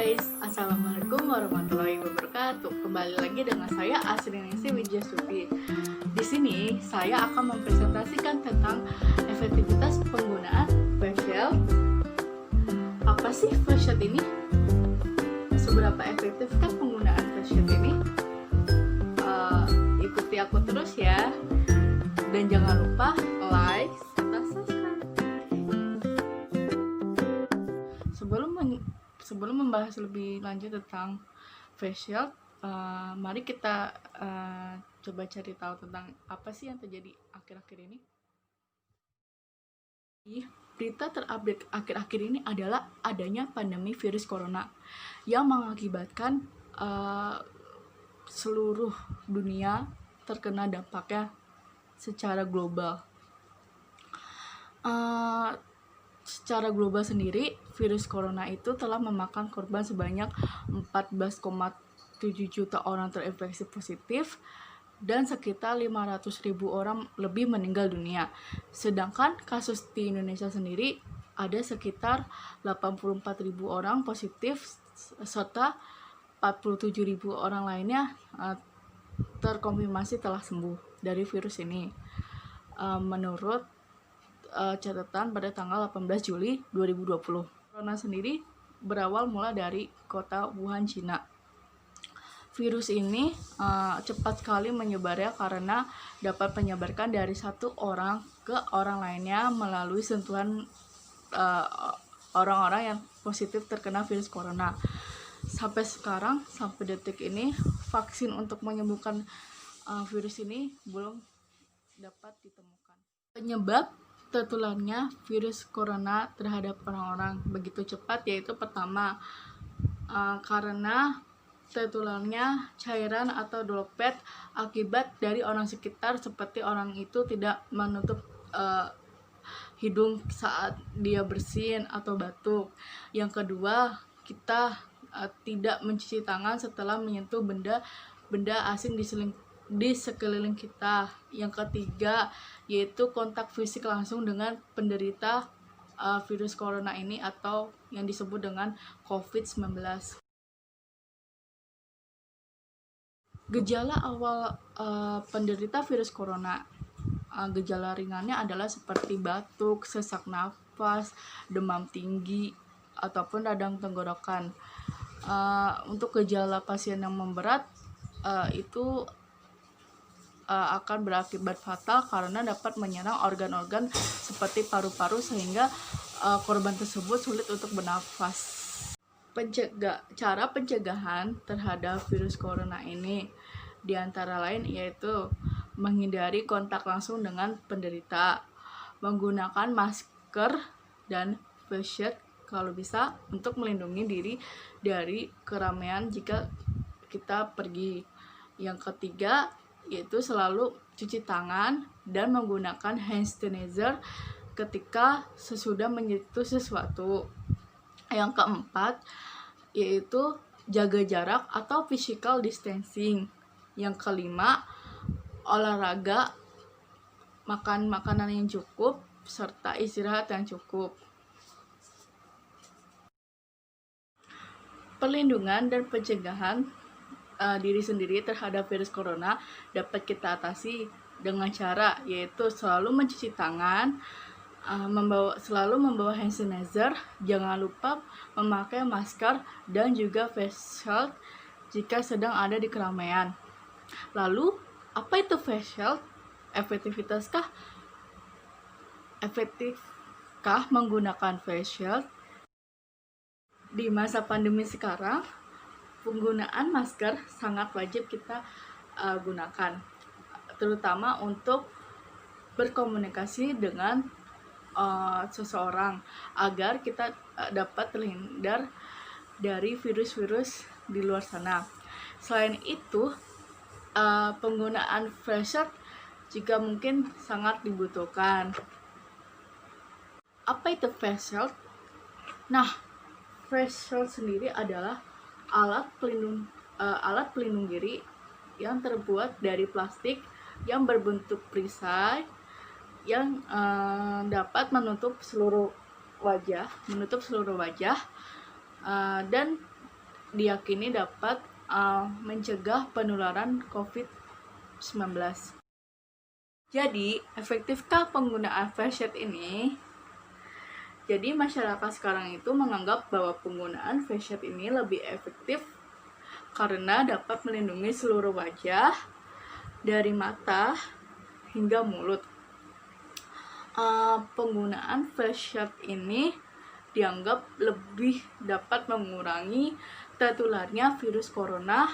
guys, assalamualaikum warahmatullahi wabarakatuh. Kembali lagi dengan saya Asriningsih Wijastuti. Di sini saya akan mempresentasikan tentang efektivitas penggunaan face shield. Apa sih face shield ini? Seberapa efektifkah penggunaan face shield ini? Ikuti aku terus ya. Dan jangan lupa like serta subscribe. Sebelum membahas lebih lanjut tentang face shield, mari kita coba cari tahu tentang apa sih yang terjadi akhir-akhir ini. Berita terupdate akhir-akhir ini adalah adanya pandemi virus corona yang mengakibatkan seluruh dunia terkena dampaknya secara global. Secara global sendiri, virus corona itu telah memakan korban sebanyak 14,7 juta orang terinfeksi positif dan sekitar 500.000 orang lebih meninggal dunia. Sedangkan kasus di Indonesia sendiri ada sekitar 84.000 orang positif serta 47.000 orang lainnya terkonfirmasi telah sembuh dari virus ini. Menurut catatan pada tanggal 18 Juli 2020. Corona sendiri berawal mula dari kota Wuhan, Cina. Virus ini cepat sekali menyebarnya karena dapat menyebarkan dari satu orang ke orang lainnya melalui sentuhan orang-orang yang positif terkena virus corona. Sampai sekarang, sampai detik ini, vaksin untuk menyembuhkan virus ini belum dapat ditemukan. Penyebab tertularnya virus corona terhadap orang-orang begitu cepat yaitu pertama karena tertularnya cairan atau droplet akibat dari orang sekitar seperti orang itu tidak menutup hidung saat dia bersin atau batuk. Yang kedua, kita tidak mencuci tangan setelah menyentuh benda asing di sekeliling kita. Yang ketiga yaitu kontak fisik langsung dengan penderita virus corona ini atau yang disebut dengan COVID-19. Gejala awal penderita virus corona, gejala ringannya adalah seperti batuk, sesak nafas, demam tinggi, ataupun radang tenggorokan. Untuk gejala pasien yang memberat itu akan berakibat fatal karena dapat menyerang organ-organ seperti paru-paru sehingga korban tersebut sulit untuk bernafas. Cara pencegahan terhadap virus corona ini diantara lain yaitu menghindari kontak langsung dengan penderita, menggunakan masker dan face shield kalau bisa untuk melindungi diri dari keramaian jika kita pergi. Yang ketiga yaitu selalu cuci tangan dan menggunakan hand sanitizer ketika sesudah menyentuh sesuatu. Yang keempat yaitu jaga jarak atau physical distancing. Yang kelima, olahraga, makan makanan yang cukup serta istirahat yang cukup. Perlindungan dan pencegahan diri sendiri terhadap virus corona dapat kita atasi dengan cara yaitu selalu mencuci tangan, selalu membawa hand sanitizer, jangan lupa memakai masker dan juga face shield jika sedang ada di keramaian. Lalu, apa itu face shield? Efektifkah menggunakan face shield? Di masa pandemi sekarang, penggunaan masker sangat wajib kita gunakan, terutama untuk berkomunikasi dengan seseorang agar kita dapat terhindar dari virus-virus di luar sana. Selain itu, penggunaan face shield jika mungkin sangat dibutuhkan. Apa itu face shield? Nah, face shield sendiri adalah alat pelindung diri yang terbuat dari plastik yang berbentuk perisai yang dapat menutup seluruh wajah dan diyakini dapat mencegah penularan COVID-19. Jadi, efektifkah penggunaan face shield ini? Jadi, masyarakat sekarang itu menganggap bahwa penggunaan face shield ini lebih efektif karena dapat melindungi seluruh wajah dari mata hingga mulut. Penggunaan face shield ini dianggap lebih dapat mengurangi tertularnya virus corona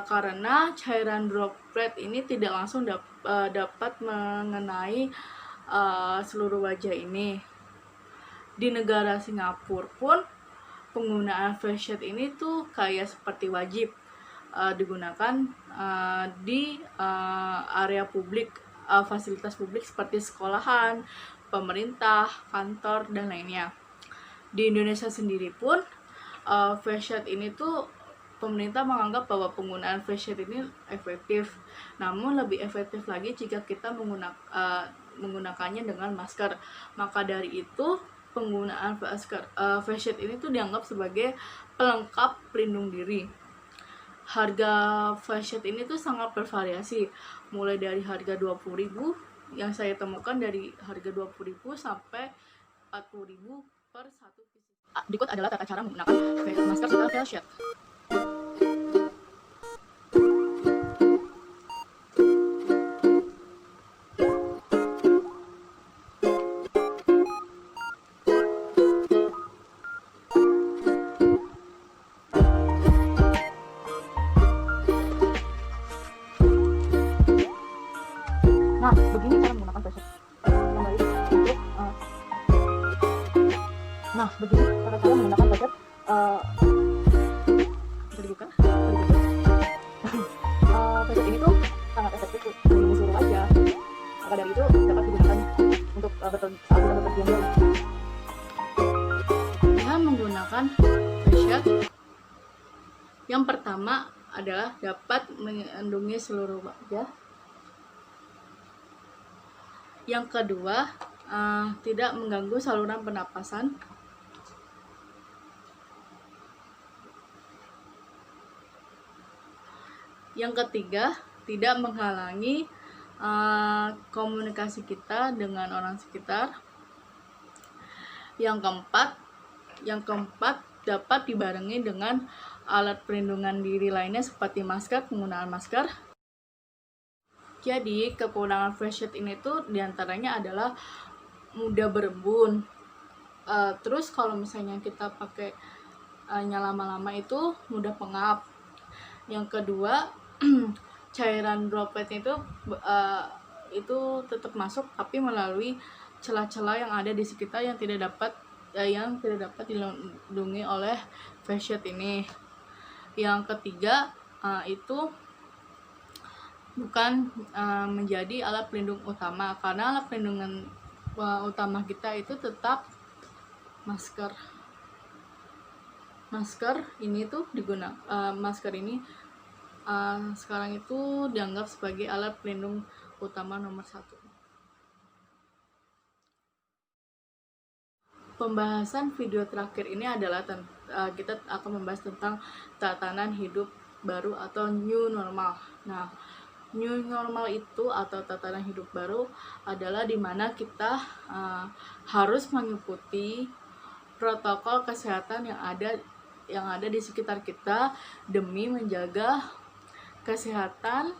karena cairan droplet ini tidak langsung dapat mengenai seluruh wajah ini. Di negara Singapura pun penggunaan face shield ini tuh kayak seperti wajib digunakan di area publik, fasilitas publik seperti sekolahan, pemerintah, kantor, dan lainnya. Di Indonesia sendiri pun face shield ini tuh pemerintah menganggap bahwa penggunaan face shield ini efektif, namun lebih efektif lagi jika kita menggunakannya dengan masker. Maka dari itu penggunaan face shield ini tuh dianggap sebagai pelengkap pelindung diri. Harga face shield ini tuh sangat bervariasi, mulai dari harga 20.000 yang saya temukan dari harga 20.000 sampai 40.000 per satu piece. Berikut adalah tata cara menggunakan masker serta face shield. Nah, begini cara menggunakan face shield yang baik untuk begini cara menggunakan face shield bisa dibuka. Face shield ini tuh sangat efektif melindungi seluruh wajah. Maka dari itu dapat digunakan untuk saat kita bepergian jauh. Dengan menggunakan face shield, yang pertama adalah dapat melindungi seluruh wajah. Yang kedua, tidak mengganggu saluran pernapasan. Yang ketiga, tidak menghalangi komunikasi kita dengan orang sekitar. Yang keempat dapat dibarengi dengan alat perlindungan diri lainnya seperti masker, penggunaan masker. Jadi kekurangan face shield ini tuh diantaranya adalah mudah berembun. Terus kalau misalnya kita pakai lama-lama itu mudah pengap. Yang kedua, cairan droplet itu tetap masuk tapi melalui celah-celah yang ada di sekitar yang tidak dapat dilindungi oleh face shield ini. Yang ketiga, itu bukan menjadi alat pelindung utama, karena alat pelindungan utama kita itu tetap masker. Masker ini tuh masker ini sekarang itu dianggap sebagai alat pelindung utama nomor 1. Pembahasan video terakhir ini adalah kita akan membahas tentang tatanan hidup baru atau new normal. Nah, new normal itu atau tatanan hidup baru adalah dimana kita harus mengikuti protokol kesehatan yang ada di sekitar kita demi menjaga kesehatan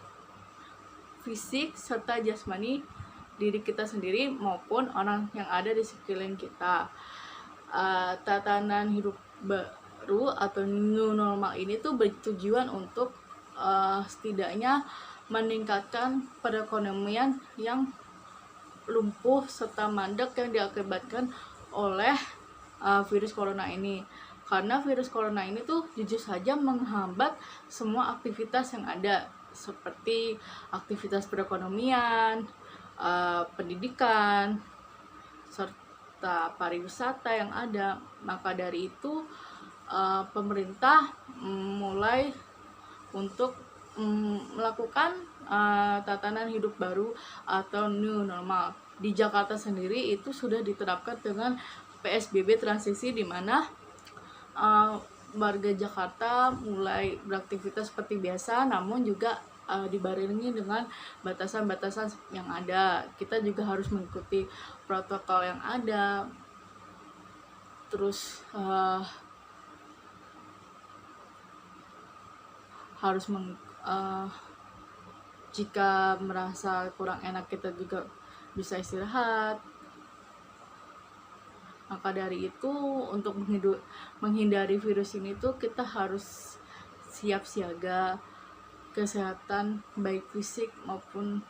fisik serta jasmani diri kita sendiri maupun orang yang ada di sekeliling kita. Tatanan hidup baru atau new normal ini tuh bertujuan untuk setidaknya meningkatkan perekonomian yang lumpuh serta mandek yang diakibatkan oleh virus corona ini. Karena virus corona ini tuh jujur saja menghambat semua aktivitas yang ada, seperti aktivitas perekonomian, pendidikan, serta pariwisata yang ada. Maka dari itu pemerintah mulai untuk melakukan tatanan hidup baru atau new normal. Di Jakarta sendiri itu sudah diterapkan dengan PSBB transisi, di mana warga Jakarta mulai beraktivitas seperti biasa, namun juga dibarengi dengan batasan-batasan yang ada. Kita juga harus mengikuti protokol yang ada. Terus harus jika merasa kurang enak kita juga bisa istirahat. Maka dari itu, untuk menghindari virus ini tuh kita harus siap siaga. Kesehatan baik fisik maupun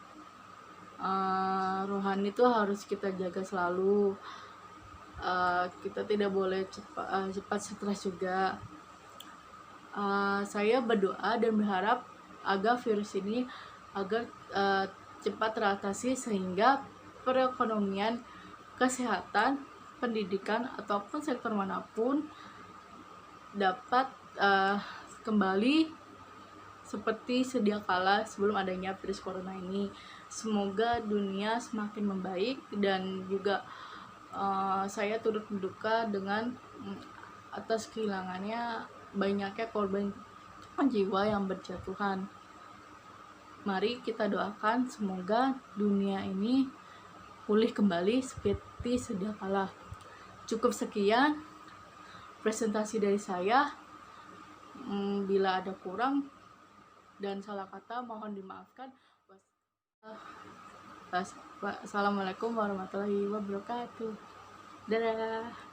rohani itu harus kita jaga selalu. Kita tidak boleh cepat stres juga. Saya berdoa dan berharap agar virus ini cepat teratasi, sehingga perekonomian, kesehatan, pendidikan ataupun sektor manapun dapat kembali seperti sedia kala sebelum adanya virus corona ini. Semoga dunia semakin membaik, dan juga saya turut berduka dengan atas kehilangannya banyaknya korban jiwa yang berjatuhan. Mari kita doakan semoga dunia ini pulih kembali seperti sedia kala. Cukup sekian presentasi dari saya. Bila ada kurang dan salah kata mohon dimaafkan. Assalamualaikum warahmatullahi wabarakatuh. Dadah.